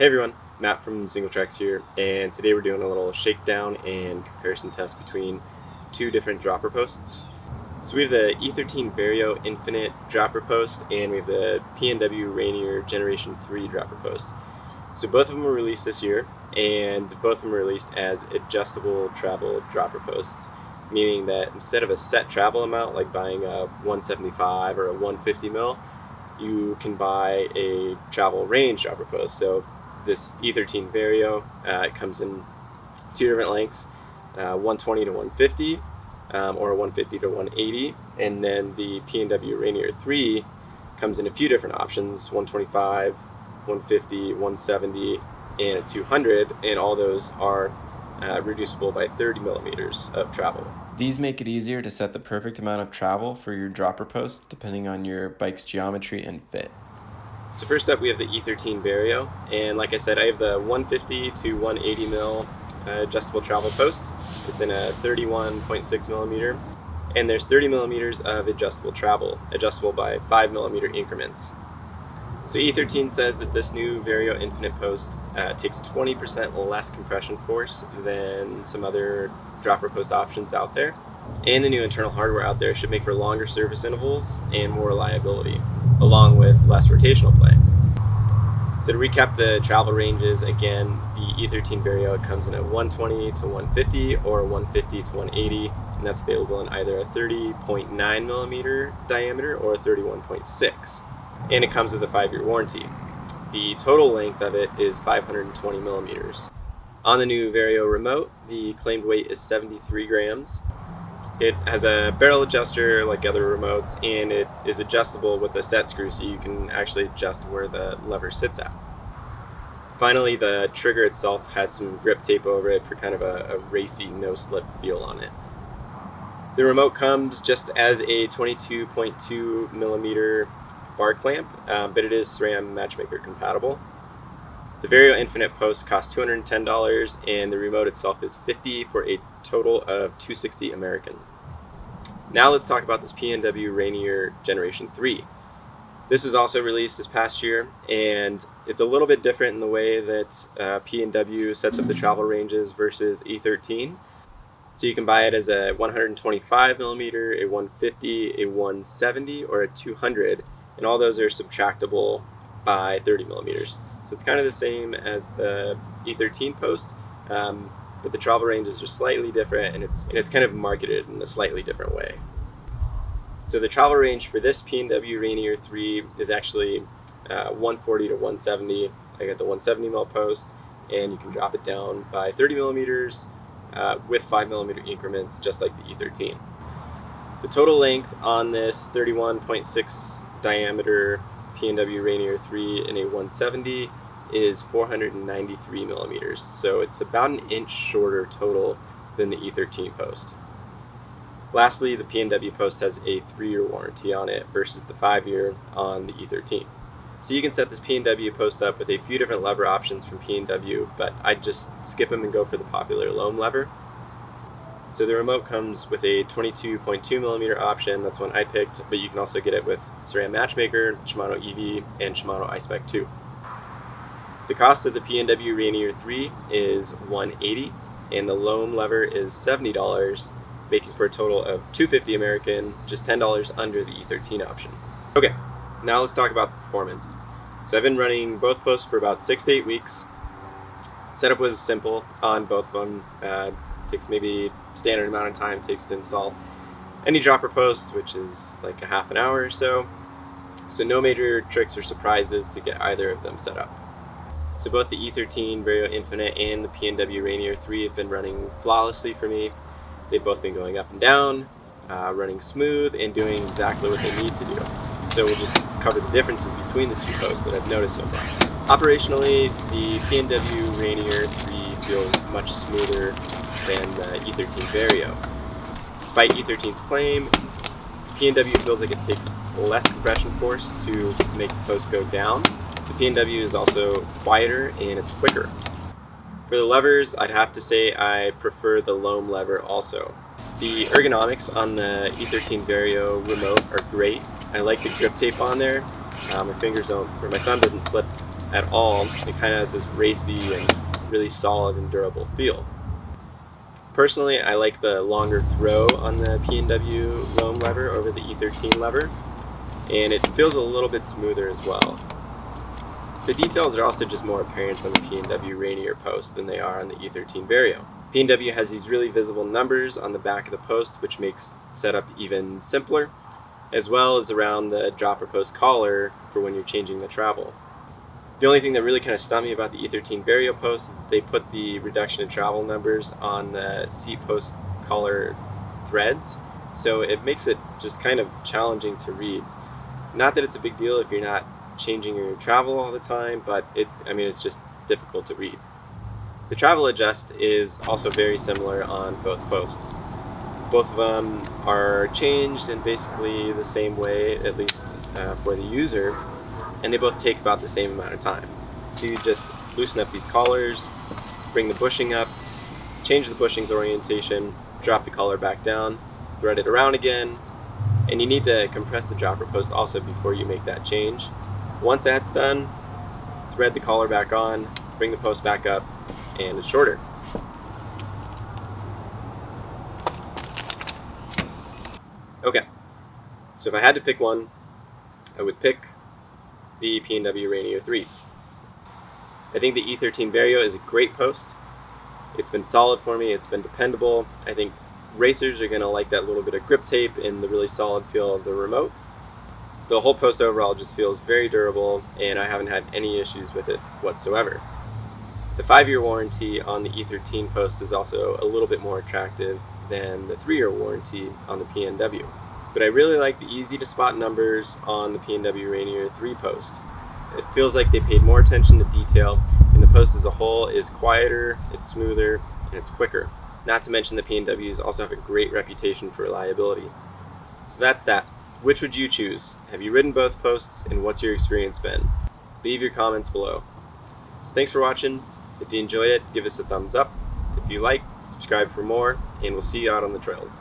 Hey everyone, Matt from Singletracks here, and today we're doing a little shakedown and comparison test between two different dropper posts. So we have the E13 Vario Infinite dropper post, and we have the PNW Rainier Generation 3 dropper post. So both of them were released this year, and both of them were released as adjustable travel dropper posts, meaning that instead of a set travel amount like buying a 175 or a 150 mil, you can buy a travel range dropper post. So this E13 Vario, it comes in two different lengths, 120 to 150 or 150 to 180, and then the PNW Rainier 3 comes in a few different options, 125, 150, 170, and a 200, and all those are reducible by 30 millimeters of travel. These make it easier to set the perfect amount of travel for your dropper post depending on your bike's geometry and fit. So first up we have the E13 Vario, and like I said, I have the 150 to 180 mil adjustable travel post. It's in a 31.6 millimeter, and there's 30 millimeters of adjustable travel, adjustable by 5 millimeter increments. So E13 says that this new Vario Infinite post takes 20% less compression force than some other dropper post options out there, and the new internal hardware out there should make for longer service intervals and more reliability, along with less rotational play. So to recap the travel ranges, again, the E13 Vario comes in at 120 to 150 or 150 to 180, and that's available in either a 30.9 millimeter diameter or a 31.6, and it comes with a 5-year warranty. The total length of it is 520 millimeters. On the new Vario remote, the claimed weight is 73 grams. It has a barrel adjuster like other remotes, and it is adjustable with a set screw, so you can actually adjust where the lever sits at. Finally, the trigger itself has some grip tape over it for kind of a racy no-slip feel on it. The remote comes just as a 22.2 millimeter bar clamp, but it is SRAM Matchmaker compatible. The Vario Infinite post costs $210, and the remote itself is $50 for a total of $260 American. Now let's talk about this PNW Rainier Generation 3. This was also released this past year, and it's a little bit different in the way that PNW sets up the travel ranges versus E13. So you can buy it as a 125 millimeter, a 150, a 170, or a 200, and all those are subtractable by 30 millimeters. So it's kind of the same as the E13 post, but the travel ranges are slightly different, and it's kind of marketed in a slightly different way. So the travel range for this PNW Rainier 3 is actually 140 to 170. I got the 170 mil post, and you can drop it down by 30 millimeters with 5 millimeter increments, just like the E13. The total length on this 31.6 diameter PNW Rainier 3 in a 170 is 493 millimeters, so it's about an inch shorter total than the E13 post. Lastly, the PNW post has a 3-year warranty on it versus the 5-year on the E13. So you can set this PNW post up with a few different lever options from PNW, but I'd just skip them and go for the popular loam lever. So the remote comes with a 22.2 millimeter option. That's one I picked, but you can also get it with SRAM Matchmaker, Shimano EV, and Shimano iSpec 2. The cost of the PNW Rainier 3 is $180, and the loam lever is $70, making for a total of $250 American, just $10 under the E13 option. Okay, now let's talk about the performance. So I've been running both posts for about 6 to 8 weeks. Setup was simple on both of them. Takes maybe standard amount of time it takes to install any dropper post, which is like a half an hour or so. So no major tricks or surprises to get either of them set up. So both the E13 Vario Infinite and the PNW Rainier 3 have been running flawlessly for me. They've both been going up and down, running smooth, and doing exactly what they need to do. So we'll just cover the differences between the two posts that I've noticed so far. Operationally, the PNW Rainier 3 feels much smoother than the E13 Vario. Despite E13's claim, PNW feels like it takes less compression force to make the post go down. The PNW is also quieter and it's quicker. For the levers, I'd have to say I prefer the loam lever also. The ergonomics on the E13 Vario remote are great. I like the grip tape on there. My fingers don't, or my thumb doesn't slip at all. It kind of has this racy and really solid and durable feel. Personally, I like the longer throw on the PNW loam lever over the E13 lever, and it feels a little bit smoother as well. The details are also just more apparent on the PNW Rainier post than they are on the E13 Vario. PNW has these really visible numbers on the back of the post, which makes setup even simpler, as well as around the dropper post collar for when you're changing the travel. The only thing that really kind of stunned me about the E13 Vario post is that they put the reduction in travel numbers on the seat post collar threads, so it makes it just kind of challenging to read. Not that it's a big deal if you're not changing your travel all the time, but it's just difficult to read. The travel adjust is also very similar on both posts. Both of them are changed in basically the same way, at least for the user, and they both take about the same amount of time. So you just loosen up these collars, bring the bushing up, change the bushing's orientation, drop the collar back down, thread it around again, and you need to compress the dropper post also before you make that change. Once that's done, thread the collar back on, bring the post back up, and it's shorter. Okay, so if I had to pick one, I would pick the PNW Rainier 3. I think the E13 Vario is a great post. It's been solid for me, it's been dependable. I think racers are going to like that little bit of grip tape and the really solid feel of the remote. The whole post overall just feels very durable, and I haven't had any issues with it whatsoever. The 5-year warranty on the E13 post is also a little bit more attractive than the 3-year warranty on the PNW. But I really like the easy to spot numbers on the PNW Rainier 3 post. It feels like they paid more attention to detail, and the post as a whole is quieter, it's smoother, and it's quicker. Not to mention the PNWs also have a great reputation for reliability. So that's that. Which would you choose? Have you ridden both posts, and what's your experience been? Leave your comments below. So thanks for watching. If you enjoyed it, give us a thumbs up. If you like, subscribe for more, and we'll see you out on the trails.